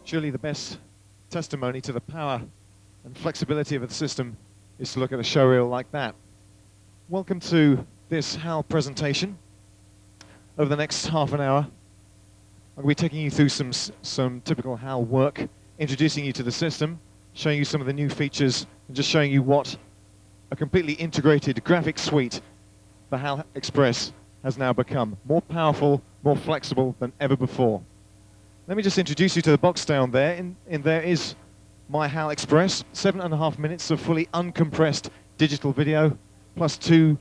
Surely the best testimony to the power and flexibility of the system is to look at a showreel like that. Welcome to this HAL presentation. Over the next half an hour, I'll be taking you through some typical HAL work, introducing you to the system, showing you some of the new features, and just showing you what a completely integrated graphic suite for HAL Express has now become. More powerful, more flexible than ever before. Let me just introduce you to the box down there. In there is my HAL Express, 7.5 minutes of fully uncompressed digital video, plus 2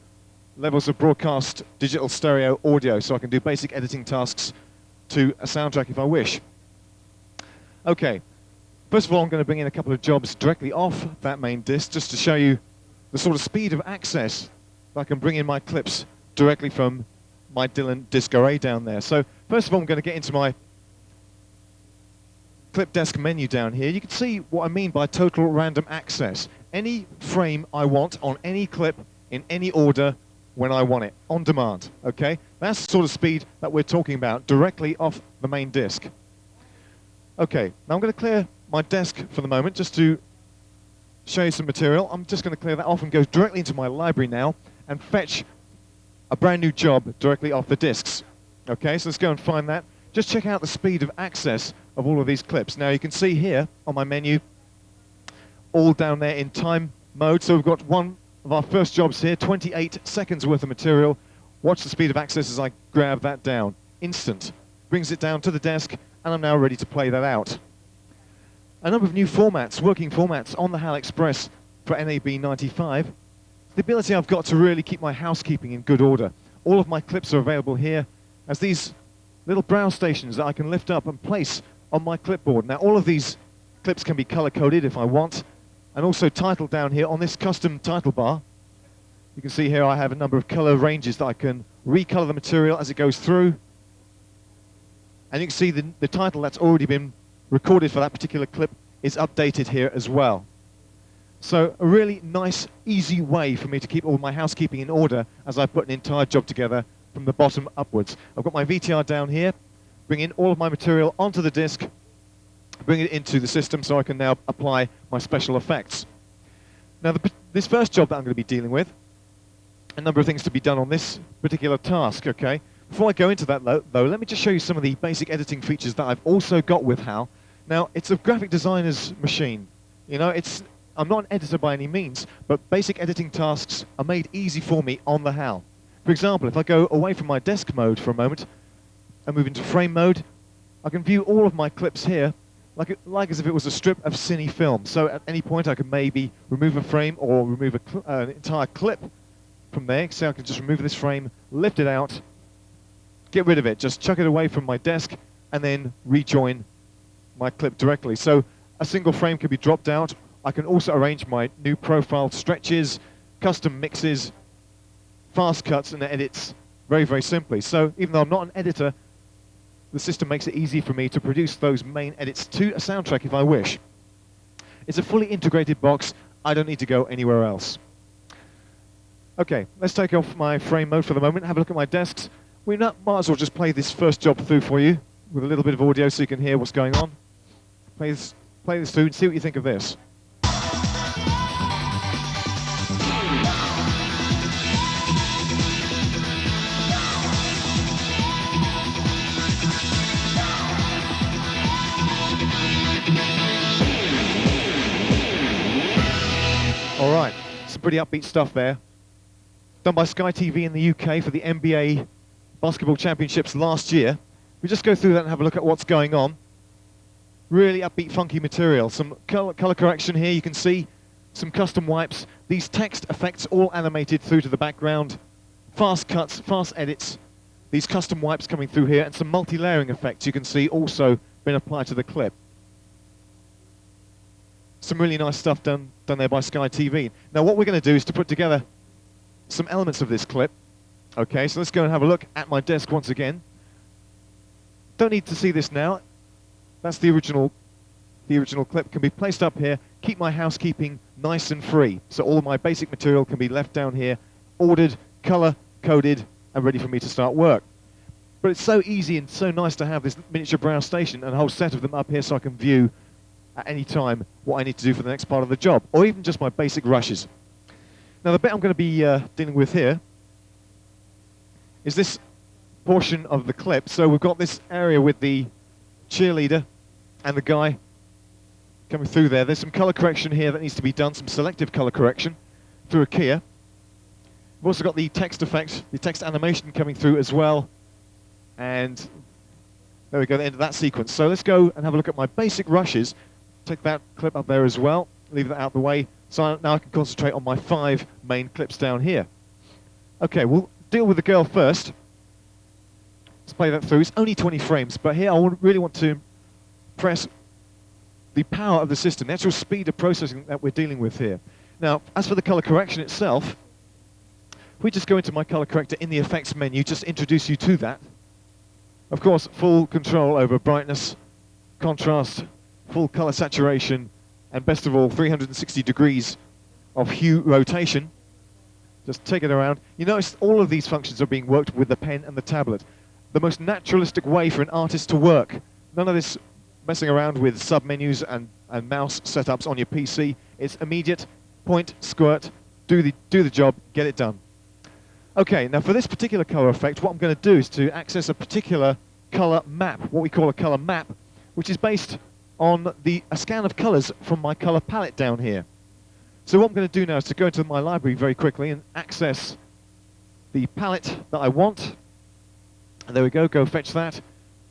levels of broadcast digital stereo audio, so I can do basic editing tasks to a soundtrack if I wish. Okay, first of all I'm going to bring in a couple of jobs directly off that main disc, just to show you the sort of speed of access that I can bring in my clips directly from my Dylan disc array down there. So first of all I'm going to get into my clip desk menu down here. You can see what I mean by total random access. Any frame I want on any clip in any order when I want it, on demand, okay? That's the sort of speed that we're talking about, directly off the main disk. Okay, now I'm going to clear my desk for the moment just to show you some material. I'm just going to clear that off and go directly into my library now and fetch a brand new job directly off the disks. Okay, so let's go and find that. Just check out the speed of access of all of these clips. Now you can see here on my menu, all down there in time mode. So we've got one of our first jobs here, 28 seconds worth of material. Watch the speed of access as I grab that down. Instant. Brings it down to the desk, and I'm now ready to play that out. A number of new formats, working formats on the HAL Express for NAB 95. The ability I've got to really keep my housekeeping in good order. All of my clips are available here as these little browse stations that I can lift up and place on my clipboard. Now all of these clips can be color-coded if I want, and also titled down here on this custom title bar. You can see here I have a number of color ranges that I can recolor the material as it goes through. And you can see the title that's already been recorded for that particular clip is updated here as well. So a really nice, easy way for me to keep all my housekeeping in order as I put an entire job together from the bottom upwards. I've got my VTR down here, bring in all of my material onto the disk, bring it into the system so I can now apply my special effects. Now this first job that I'm going to be dealing with, a number of things to be done on this particular task, okay? Before I go into that though, let me just show you some of the basic editing features that I've also got with HAL. Now it's a graphic designer's machine. You know, I'm not an editor by any means, but basic editing tasks are made easy for me on the HAL. For example, if I go away from my desk mode for a moment and move into frame mode, I can view all of my clips here like as if it was a strip of cine film. So at any point I can maybe remove a frame or remove an entire clip from there. So I can just remove this frame, lift it out, get rid of it, just chuck it away from my desk and then rejoin my clip directly. So a single frame can be dropped out. I can also arrange my new profile stretches, custom mixes, fast cuts and edits very, very simply. So even though I'm not an editor, the system makes it easy for me to produce those main edits to a soundtrack if I wish. It's a fully integrated box. I don't need to go anywhere else. Okay, let's take off my frame mode for the moment, have a look at my desks. We might as well just play this first job through for you with a little bit of audio so you can hear what's going on. Play this through and see what you think of this. All right, some pretty upbeat stuff there. Done by Sky TV in the UK for the NBA Basketball Championships last year. We just go through that and have a look at what's going on. Really upbeat, funky material. Some color correction here. You can see some custom wipes. These text effects all animated through to the background. Fast cuts, fast edits. These custom wipes coming through here, and some multi-layering effects you can see also been applied to the clip. Some really nice stuff done there by Sky TV. Now what we're going to do is to put together some elements of this clip. Okay, so let's go and have a look at my desk once again. Don't need to see this now. That's the original clip. Can be placed up here, keep my housekeeping nice and free. So all of my basic material can be left down here, ordered, color coded, and ready for me to start work. But it's so easy and so nice to have this miniature browse station and a whole set of them up here so I can view at any time what I need to do for the next part of the job, or even just my basic rushes. Now the bit I'm going to be dealing with here is this portion of the clip. So we've got this area with the cheerleader and the guy coming through there. There's some color correction here that needs to be done, some selective color correction through a keyer. We've also got the text effect, the text animation coming through as well. And there we go, the end of that sequence. So let's go and have a look at my basic rushes. Take that clip up there as well, leave that out of the way. So now I can concentrate on my 5 main clips down here. Okay, we'll deal with the girl first. Let's play that through. It's only 20 frames, but here I really want to press the power of the system, the actual speed of processing that we're dealing with here. Now, as for the color correction itself, if we just go into my color corrector in the effects menu, just introduce you to that. Of course, full control over brightness, contrast, full color saturation, and best of all, 360 degrees of hue rotation. Just take it around. You notice all of these functions are being worked with the pen and the tablet. The most naturalistic way for an artist to work. None of this messing around with sub-menus and mouse setups on your PC. It's immediate, point, squirt, do the job, get it done. Okay, now for this particular color effect, what I'm going to do is to access a particular color map, what we call a color map, which is based on a scan of colors from my color palette down here. So what I'm going to do now is to go into my library very quickly and access the palette that I want. And there we go, go fetch that,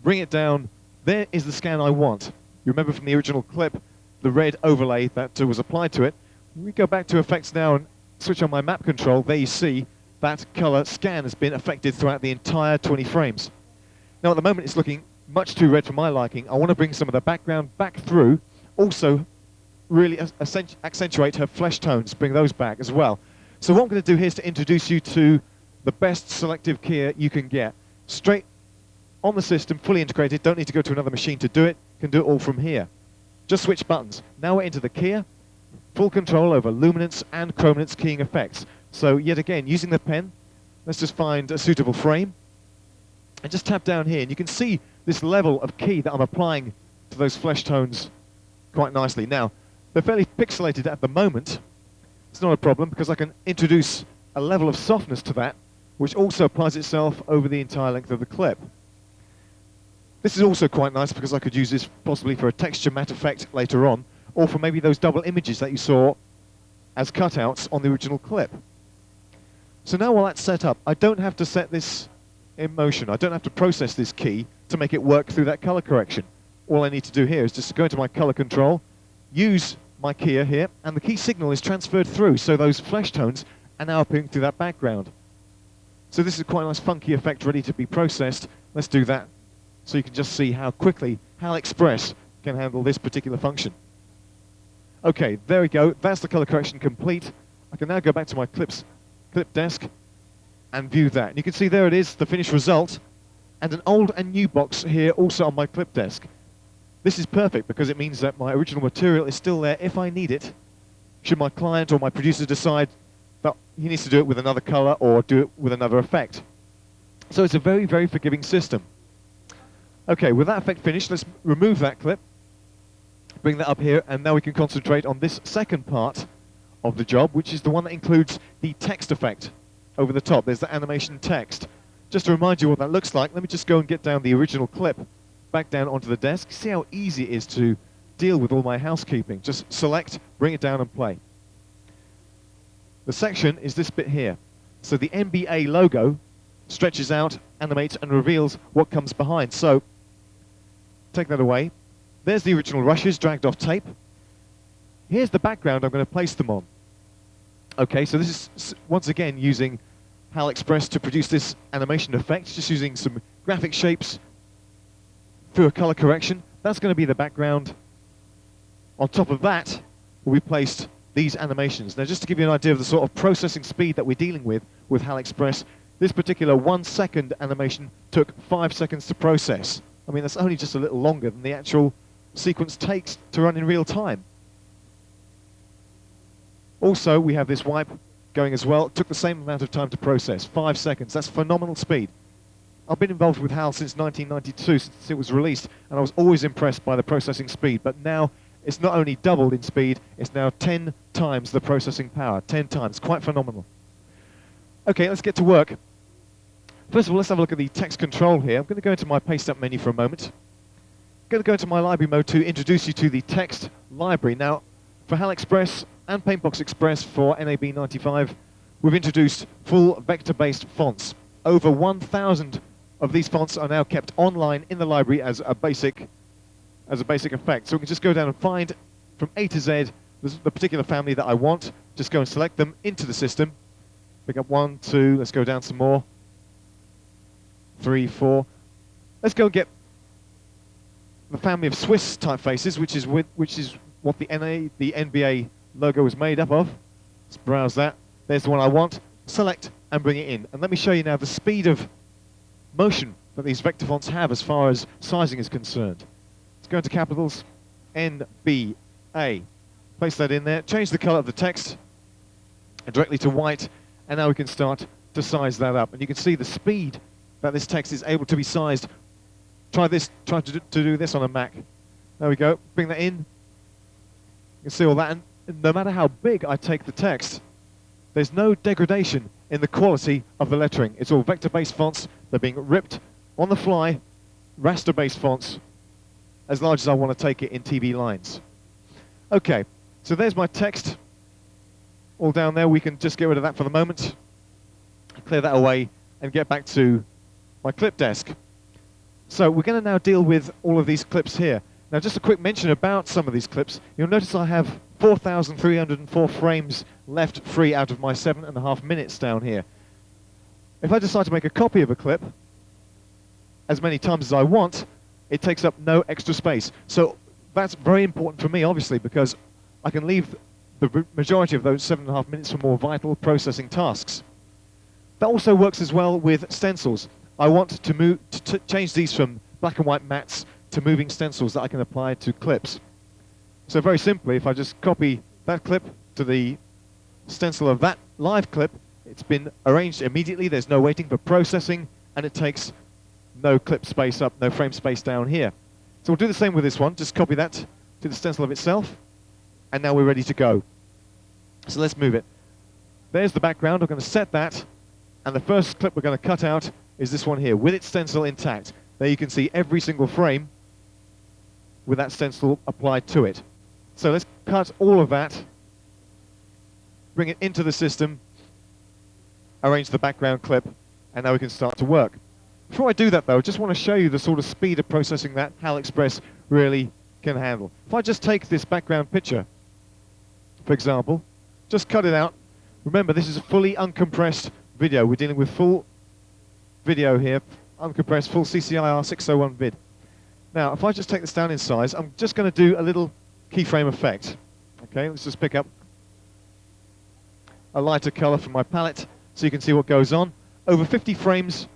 bring it down. There is the scan I want. You remember from the original clip, the red overlay that was applied to it. We go back to effects now and switch on my map control. There you see that color scan has been affected throughout the entire 20 frames. Now at the moment it's looking much too red for my liking. I want to bring some of the background back through. Also really accentuate her flesh tones, bring those back as well. So what I'm going to do here is to introduce you to the best selective keyer you can get. Straight on the system, fully integrated, don't need to go to another machine to do it, can do it all from here. Just switch buttons. Now we're into the keyer, full control over luminance and chrominance keying effects. So yet again, using the pen, let's just find a suitable frame and just tap down here and you can see this level of key that I'm applying to those flesh tones quite nicely. Now, they're fairly pixelated at the moment. It's not a problem because I can introduce a level of softness to that, which also applies itself over the entire length of the clip. This is also quite nice because I could use this possibly for a texture matte effect later on, or for maybe those double images that you saw as cutouts on the original clip. So now while that's set up, I don't have to set this in motion. I don't have to process this key to make it work through that color correction. All I need to do here is just go into my color control, use my keyer here, and the key signal is transferred through, so those flesh tones are now appearing through that background. So this is quite a nice funky effect ready to be processed. Let's do that so you can just see how quickly HAL Express can handle this particular function. Okay, there we go. That's the color correction complete. I can now go back to my clip desk and view that. And you can see there it is, the finished result, and an old and new box here also on my clip desk. This is perfect because it means that my original material is still there if I need it, should my client or my producer decide that he needs to do it with another color or do it with another effect. So it's a very, very forgiving system. Okay, with that effect finished, let's remove that clip, bring that up here, and now we can concentrate on this second part of the job, which is the one that includes the text effect over the top. There's the animation text. Just to remind you what that looks like, let me just go and get down the original clip back down onto the desk. See how easy it is to deal with all my housekeeping. Just select, bring it down and play. The section is this bit here. So the NBA logo stretches out, animates, and reveals what comes behind. So take that away. There's the original rushes dragged off tape. Here's the background I'm going to place them on. Okay, so this is once again using HAL Express to produce this animation effect, just using some graphic shapes through a color correction. That's going to be the background. On top of that will be placed these animations. Now, just to give you an idea of the sort of processing speed that we're dealing with HAL Express, this particular 1 second animation took 5 seconds to process. I mean, that's only just a little longer than the actual sequence takes to run in real time. Also, we have this wipe going as well. It took the same amount of time to process, 5 seconds. That's phenomenal speed. I've been involved with HAL since 1992, since it was released, and I was always impressed by the processing speed. But now it's not only doubled in speed, it's now 10 times the processing power. 10 times. Quite phenomenal. Okay, let's get to work. First of all, let's have a look at the text control here. I'm going to go into my paste up menu for a moment. I'm going to go into my library mode to introduce you to the text library. Now, for HAL Express and Paintbox Express for NAB 95, we've introduced full vector-based fonts. Over 1,000 of these fonts are now kept online in the library as a basic effect. So we can just go down and find from A to Z the particular family that I want. Just go and select them into the system. Pick up 1, 2, let's go down some more. 3, 4. Let's go and get the family of Swiss typefaces, which is what the NBA logo was made up of. Let's browse that. There's the one I want. Select and bring it in. And let me show you now the speed of motion that these vector fonts have as far as sizing is concerned. Let's go into capitals, NBA. Place that in there. Change the color of the text directly to white, and now we can start to size that up. And you can see the speed that this text is able to be sized. Try to do this on a Mac. There we go. Bring that in. You can see all that, and no matter how big I take the text, there's no degradation in the quality of the lettering. It's all vector-based fonts. They're being ripped on the fly, raster-based fonts, as large as I want to take it in TV lines. Okay, so there's my text all down there. We can just get rid of that for the moment, clear that away, and get back to my clip desk. So we're going to now deal with all of these clips here. Now, just a quick mention about some of these clips. You'll notice I have 4,304 frames left free out of my 7.5 minutes down here. If I decide to make a copy of a clip as many times as I want, it takes up no extra space. So that's very important for me, obviously, because I can leave the majority of those 7.5 minutes for more vital processing tasks. That also works as well with stencils. I want to change these from black and white mattes to moving stencils that I can apply to clips. So very simply, if I just copy that clip to the stencil of that live clip, it's been arranged immediately. There's no waiting for processing, and it takes no clip space up, no frame space down here. So we'll do the same with this one. Just copy that to the stencil of itself, and now we're ready to go. So let's move it. There's the background. I'm going to set that, and the first clip we're going to cut out is this one here with its stencil intact. There you can see every single frame with that stencil applied to it. So let's cut all of that, bring it into the system, arrange the background clip, and now we can start to work. Before I do that though, I just want to show you the sort of speed of processing that HAL Express really can handle. If I just take this background picture, for example, just cut it out. Remember, this is a fully uncompressed video. We're dealing with full video here, uncompressed, full CCIR 601 vid. Now, if I just take this down in size, I'm just going to do a little keyframe effect. Okay, let's just pick up a lighter color from my palette so you can see what goes on. Over 50 frames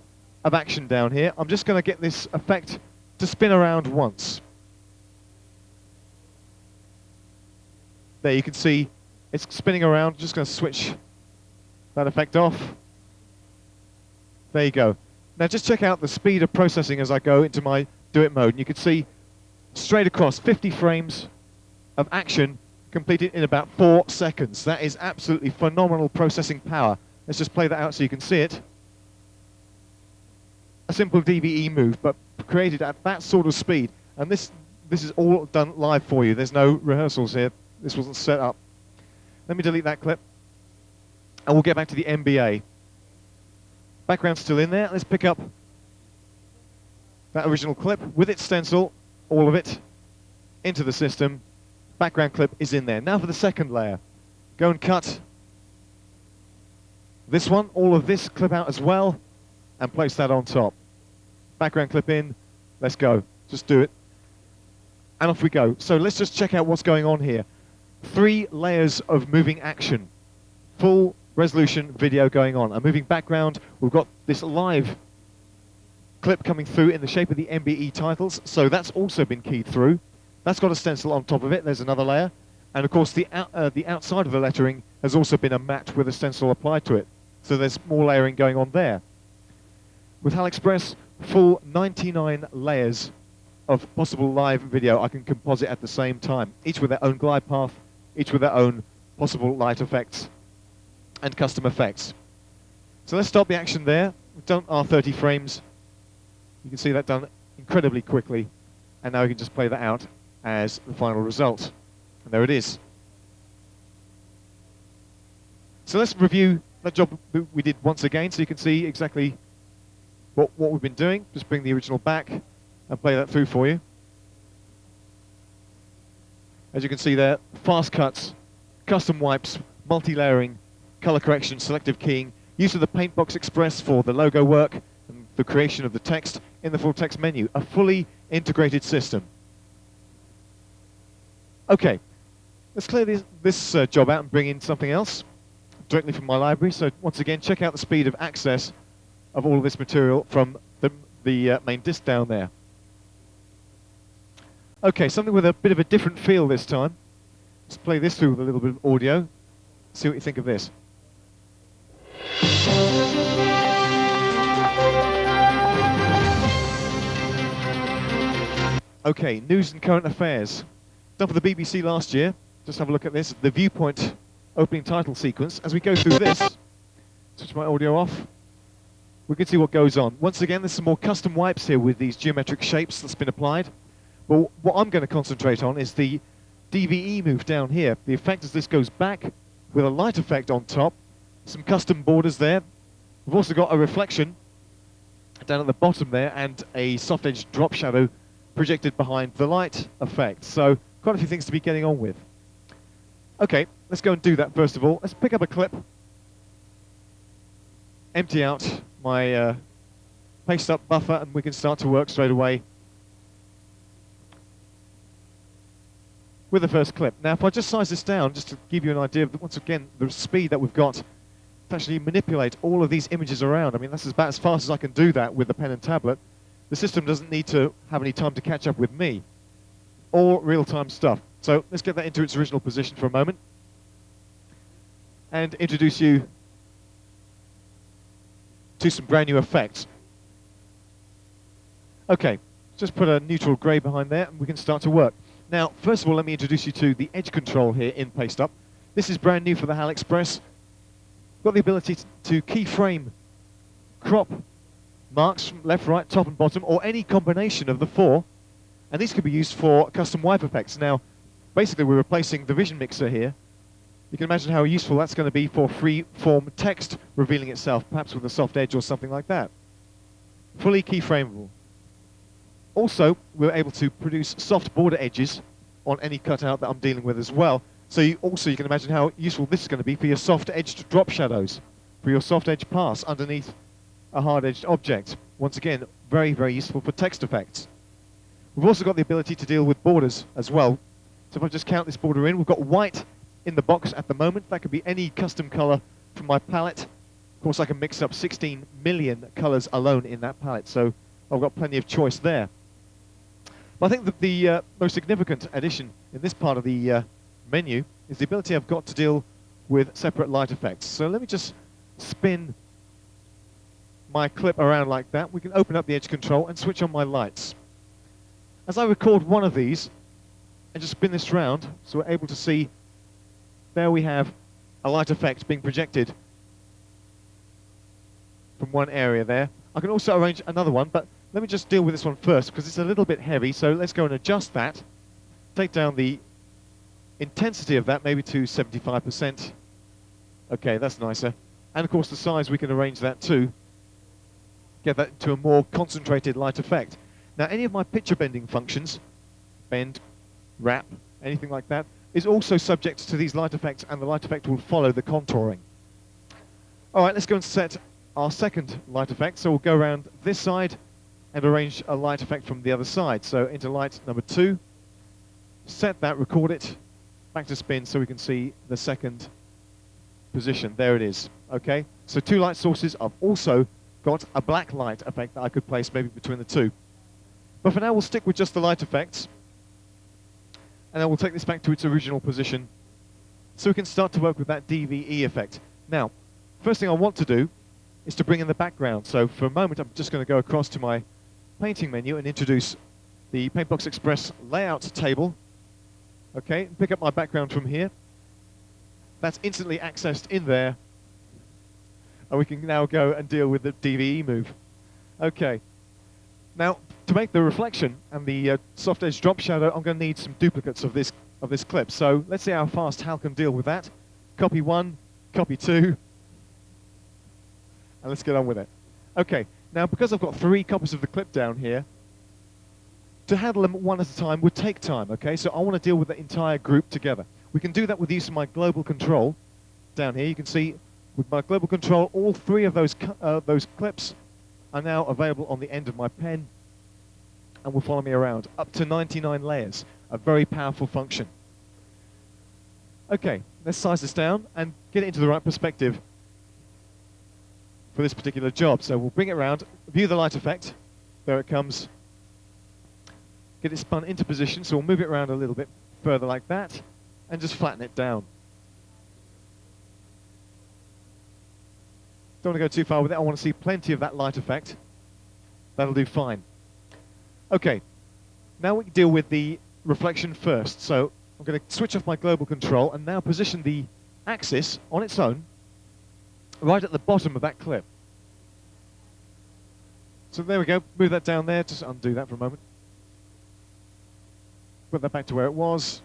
of action down here. I'm just going to get this effect to spin around once. There you can see it's spinning around. Just going to switch that effect off. There you go. Now just check out the speed of processing as I go into my do it mode. And you can see straight across 50 frames of action completed in about 4 seconds. That is absolutely phenomenal processing power. Let's just play that out so you can see it. A simple DVE move, but created at that sort of speed. And this is all done live for you. There's no rehearsals here. This wasn't set up. Let me delete that clip. And we'll get back to the NBA. Background's still in there. Let's pick up that original clip with its stencil, all of it, into the system. Background clip is in there. Now for the second layer. Go and cut this one, all of this clip out as well, and place that on top. Background clip in. Let's go. Just do it. And off we go. So let's just check out what's going on here. 3 layers of moving action. Full resolution video going on. A moving background. We've got this live clip coming through in the shape of the MBE titles, so that's also been keyed through. That's got a stencil on top of it. There's another layer. And of course the outside of the lettering has also been a matte with a stencil applied to it. So there's more layering going on there. With HAL Express, full 99 layers of possible live video I can composite at the same time, each with their own glide path, each with their own possible light effects and custom effects. So let's stop the action there. We've done our 30 frames. You can see that done incredibly quickly, and now we can just play that out as the final result. And there it is. So let's review that job that we did once again, so you can see exactly what we've been doing. Just bring the original back and play that through for you. As you can see there, fast cuts, custom wipes, multi-layering, color correction, selective keying, use of the Paintbox Express for the logo work and the creation of the text in the full text menu. A fully integrated system. Okay, let's clear this job out and bring in something else directly from my library. So once again, check out the speed of access of all of this material from the main disk down there. Okay, something with a bit of a different feel this time. Let's play this through with a little bit of audio. See what you think of this. Okay, news and current affairs. Done for the BBC last year. Just have a look at this. The Viewpoint opening title sequence. As we go through this, switch my audio off, we can see what goes on. Once again, there's some more custom wipes here with these geometric shapes that's been applied. Well, what I'm going to concentrate on is the DVE move down here. The effect as this goes back with a light effect on top, some custom borders there. We've also got a reflection down at the bottom there and a soft edge drop shadow projected behind the light effect. So quite a few things to be getting on with. Okay, let's go and do that first of all. Let's pick up a clip, empty out my paste up buffer, and we can start to work straight away with the first clip. Now if I just size this down, just to give you an idea of, once again, the speed that we've got to actually manipulate all of these images around. I mean, that's about as fast as I can do that with the pen and tablet. The system doesn't need to have any time to catch up with me. All real-time stuff. So let's get that into its original position for a moment and introduce you to some brand new effects. Okay, just put a neutral grey behind there and we can start to work. Now, first of all, let me introduce you to the edge control here in Paste Up. This is brand new for the HAL Express. Got the ability to keyframe, crop marks from left, right, top and bottom, or any combination of the four. And these could be used for custom wipe effects. Now, basically we're replacing the vision mixer here. You can imagine how useful that's going to be for free-form text revealing itself, perhaps with a soft edge or something like that. Fully keyframeable. Also, we're able to produce soft border edges on any cutout that I'm dealing with as well. So you can imagine how useful this is going to be for your soft-edged drop shadows, for your soft-edge pass underneath a hard-edged object. Once again, very, very useful for text effects. We've also got the ability to deal with borders as well. So if I just count this border in, we've got white in the box at the moment. That could be any custom color from my palette. Of course, I can mix up 16 million colors alone in that palette, so I've got plenty of choice there. But I think that the most significant addition in this part of the menu is the ability I've got to deal with separate light effects. So let me just spin my clip around like that. We can open up the edge control and switch on my lights. As I record one of these and just spin this round, so we're able to see there we have a light effect being projected from one area there. I can also arrange another one, but let me just deal with this one first because it's a little bit heavy, so let's go and adjust that. Take down the intensity of that maybe to 75%. Okay, that's nicer. And of course the size, we can arrange that too. Get that to a more concentrated light effect. Now any of my picture bending functions, bend, wrap, anything like that, is also subject to these light effects, and the light effect will follow the contouring. Alright, let's go and set our second light effect. So we'll go around this side and arrange a light effect from the other side. So into light number 2, set that, record it, back to spin so we can see the second position. There it is. Okay, so 2 light sources. I've also got a black light effect that I could place maybe between the 2. But for now we'll stick with just the light effects, and then we'll take this back to its original position so we can start to work with that DVE effect. Now, first thing I want to do is to bring in the background. So for a moment, I'm just going to go across to my painting menu and introduce the Paintbox Express layout table. Okay, pick up my background from here. That's instantly accessed in there. And we can now go and deal with the DVE move. Okay. Now, to make the reflection and the soft edge drop shadow, I'm going to need some duplicates of this clip. So let's see how fast HAL can deal with that. Copy 1, copy 2, and let's get on with it. Okay, now because I've got 3 copies of the clip down here, to handle them one at a time would take time, okay? So I want to deal with the entire group together. We can do that with use of my global control. Down here, you can see with my global control, all 3 of those clips are now available on the end of my pen and will follow me around. Up to 99 layers, a very powerful function. Okay, let's size this down and get it into the right perspective for this particular job. So we'll bring it around, view the light effect, there it comes. Get it spun into position, so we'll move it around a little bit further like that, and just flatten it down. Don't want to go too far with it, I want to see plenty of that light effect. That'll do fine. Okay, now we can deal with the reflection first. So I'm going to switch off my global control and now position the axis on its own right at the bottom of that clip. So there we go, move that down there, just undo that for a moment. Put that back to where it was.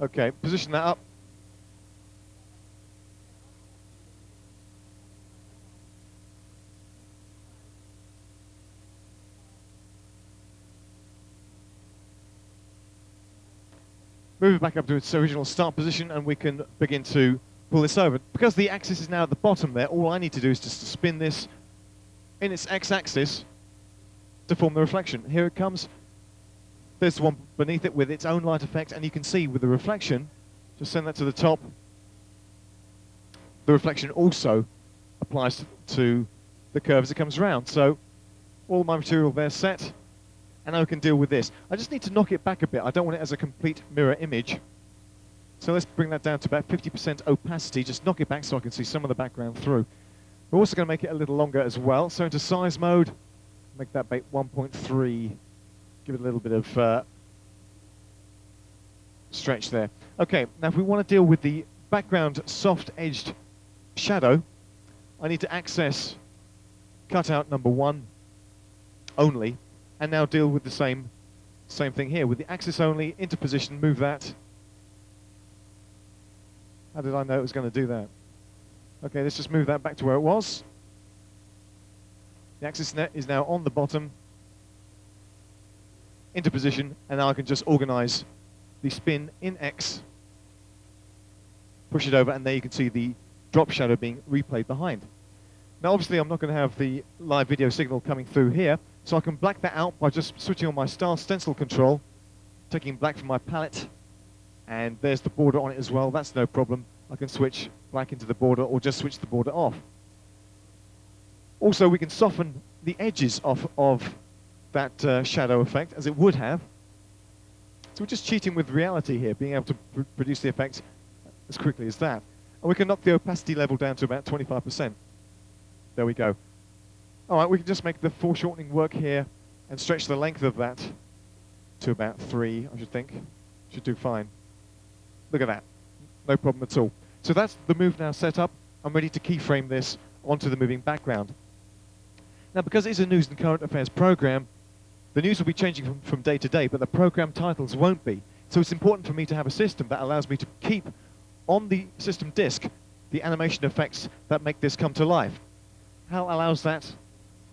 Okay, position that up. Move it back up to its original start position and we can begin to pull this over. Because the axis is now at the bottom there, all I need to do is just to spin this in its x-axis to form the reflection. Here it comes. There's the one beneath it with its own light effect, and you can see with the reflection, just send that to the top, the reflection also applies to the curve as it comes around. So all my material there set, and now we can deal with this. I just need to knock it back a bit. I don't want it as a complete mirror image. So let's bring that down to about 50% opacity, just knock it back so I can see some of the background through. We're also going to make it a little longer as well. So into size mode, make that 1.3, give it a little bit of stretch there. Okay, now if we want to deal with the background soft-edged shadow, I need to access cutout number 1 only, and now deal with the same thing here. With the axis only, into position, move that. How did I know it was going to do that? Okay, let's just move that back to where it was. The axis net is now on the bottom, into position, and now I can just organize the spin in X, push it over, and there you can see the drop shadow being replayed behind. Now obviously I'm not going to have the live video signal coming through here, so I can black that out by just switching on my style stencil control, taking black from my palette, and there's the border on it as well. That's no problem. I can switch black into the border or just switch the border off. Also, we can soften the edges off of that shadow effect, as it would have. So we're just cheating with reality here, being able to produce the effect as quickly as that. And we can knock the opacity level down to about 25%. There we go. All right, we can just make the foreshortening work here and stretch the length of that to about 3, I should think. Should do fine. Look at that. No problem at all. So that's the move now set up. I'm ready to keyframe this onto the moving background. Now, because it's a news and current affairs program, the news will be changing from day to day, but the program titles won't be. So it's important for me to have a system that allows me to keep on the system disk the animation effects that make this come to life. HAL allows that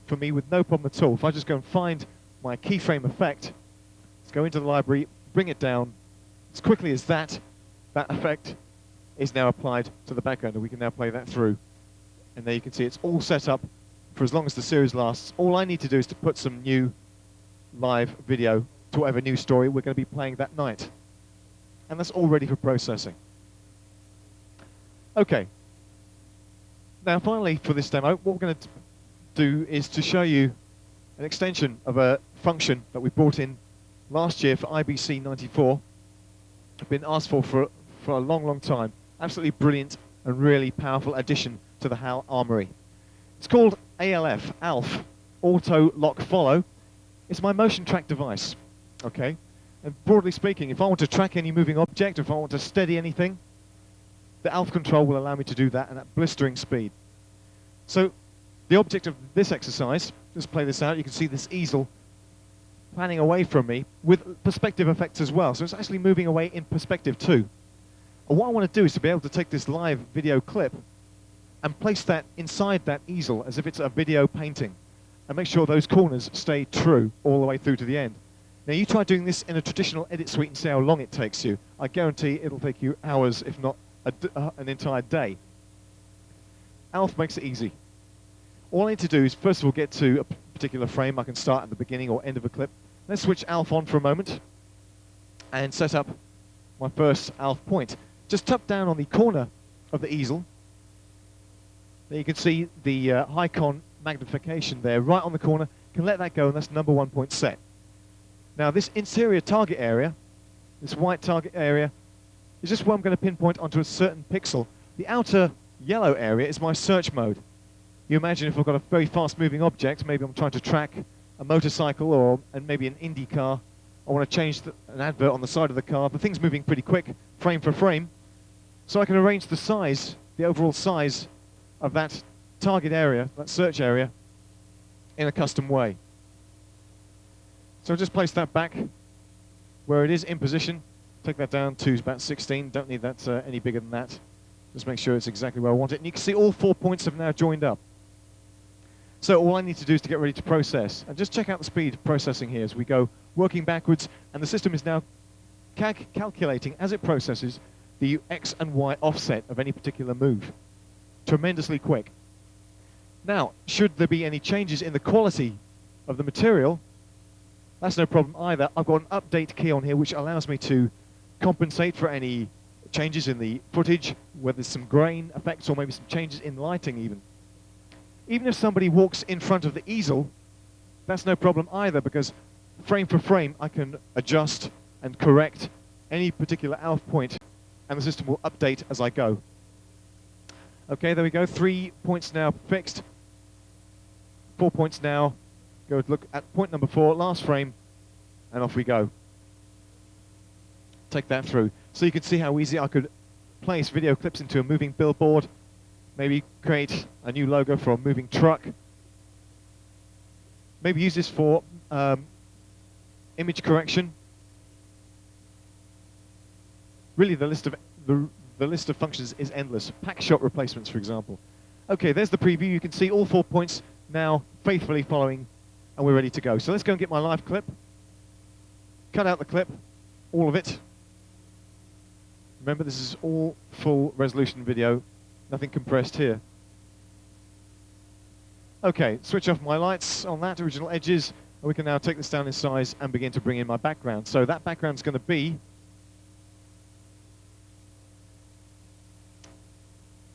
for me with no problem at all. If I just go and find my keyframe effect, let's go into the library, bring it down, as quickly as that effect is now applied to the background, and we can now play that through. And there you can see it's all set up for as long as the series lasts. All I need to do is to put some new live video to whatever new story we're going to be playing that night. And that's all ready for processing. Okay. Now finally for this demo, what we're going to do is to show you an extension of a function that we brought in last year for IBC 94. It's been asked for a long, long time. Absolutely brilliant and really powerful addition to the HAL armory. It's called ALF, Auto Lock Follow. It's my motion track device, okay? And broadly speaking, if I want to track any moving object, if I want to steady anything, the ALF control will allow me to do that at blistering speed. So the object of this exercise, just play this out, you can see this easel panning away from me with perspective effects as well. So it's actually moving away in perspective too. And what I want to do is to be able to take this live video clip and place that inside that easel as if it's a video painting and make sure those corners stay true all the way through to the end. Now you try doing this in a traditional edit suite and see how long it takes you. I guarantee it'll take you hours, if not an entire day. ALF makes it easy. All I need to do is first of all get to a particular frame. I can start at the beginning or end of a clip. Let's switch ALF on for a moment and set up my first ALF point. Just tap down on the corner of the easel. There you can see the Icon magnification there right on the corner. You can let that go, and that's number 1 point set. Now this interior target area, this white target area, is just where I'm going to pinpoint onto a certain pixel. The outer yellow area is my search mode. You imagine if I've got a very fast moving object, maybe I'm trying to track a motorcycle or and maybe an Indy car. I want to change an advert on the side of the car. The thing's moving pretty quick, frame for frame. So I can arrange the size, the overall size of that target area, that search area, in a custom way. So I'll just place that back where it is in position. Take that down to about 16. Don't need that any bigger than that. Just make sure it's exactly where I want it. And you can see all 4 points have now joined up. So all I need to do is to get ready to process. And just check out the speed of processing here as we go working backwards. And the system is now calculating, as it processes, the X and Y offset of any particular move. Tremendously quick. Now, should there be any changes in the quality of the material, that's no problem either. I've got an update key on here which allows me to compensate for any changes in the footage, whether there's some grain effects or maybe some changes in lighting even. Even if somebody walks in front of the easel, that's no problem either, because frame for frame I can adjust and correct any particular ALF point, and the system will update as I go. Okay, there we go. 3 points now fixed. 4 points now. Go look at point number 4, last frame, and off we go. Take that through. So you can see how easy I could place video clips into a moving billboard, maybe create a new logo for a moving truck, maybe use this for image correction. Really, the list of functions is endless. Pack shot replacements, for example. Okay, there's the preview. You can see all 4 points now faithfully following, and we're ready to go. So let's go and get my live clip. Cut out the clip, all of it. Remember, this is all full resolution video, nothing compressed here. Okay, switch off my lights on that, original edges, and we can now take this down in size and begin to bring in my background. So that background's going to be,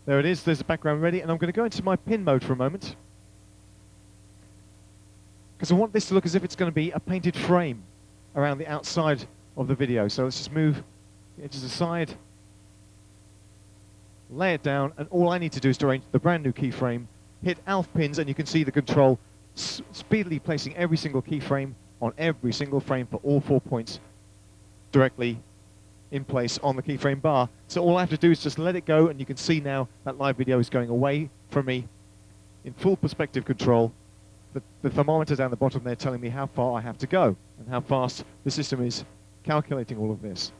there it is, there's the background ready, and I'm going to go into my pin mode for a moment, because I want this to look as if it's going to be a painted frame around the outside of the video. So let's just move the edges aside, lay it down, and all I need to do is to arrange the brand new keyframe, hit ALF pins, and you can see the control speedily placing every single keyframe on every single frame for all 4 points directly in place on the keyframe bar. So all I have to do is just let it go, and you can see now that live video is going away from me in full perspective control. The thermometer down the bottom there telling me how far I have to go and how fast the system is calculating all of this.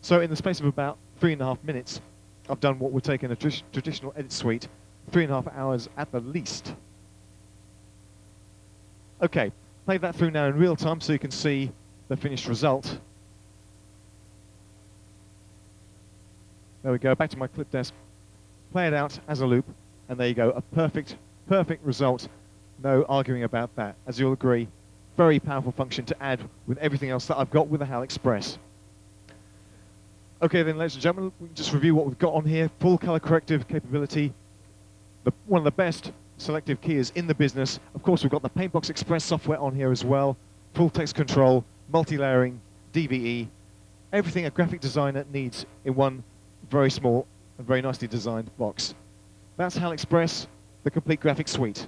So in the space of about 3.5 minutes, I've done what would take in a traditional edit suite 3.5 hours at the least. Okay, play that through now in real time so you can see the finished result. There we go, back to my clip desk. Play it out as a loop, and there you go, a perfect result. No arguing about that. As you'll agree, very powerful function to add with everything else that I've got with the HAL Express. Okay then, ladies and gentlemen, we can just review what we've got on here. Full color corrective capability, one of the best selective keyers in the business. Of course, we've got the Paintbox Express software on here as well. Full text control, multi-layering, DVE, everything a graphic designer needs in one very small a very nicely designed box. That's HAL Express, the complete graphics suite.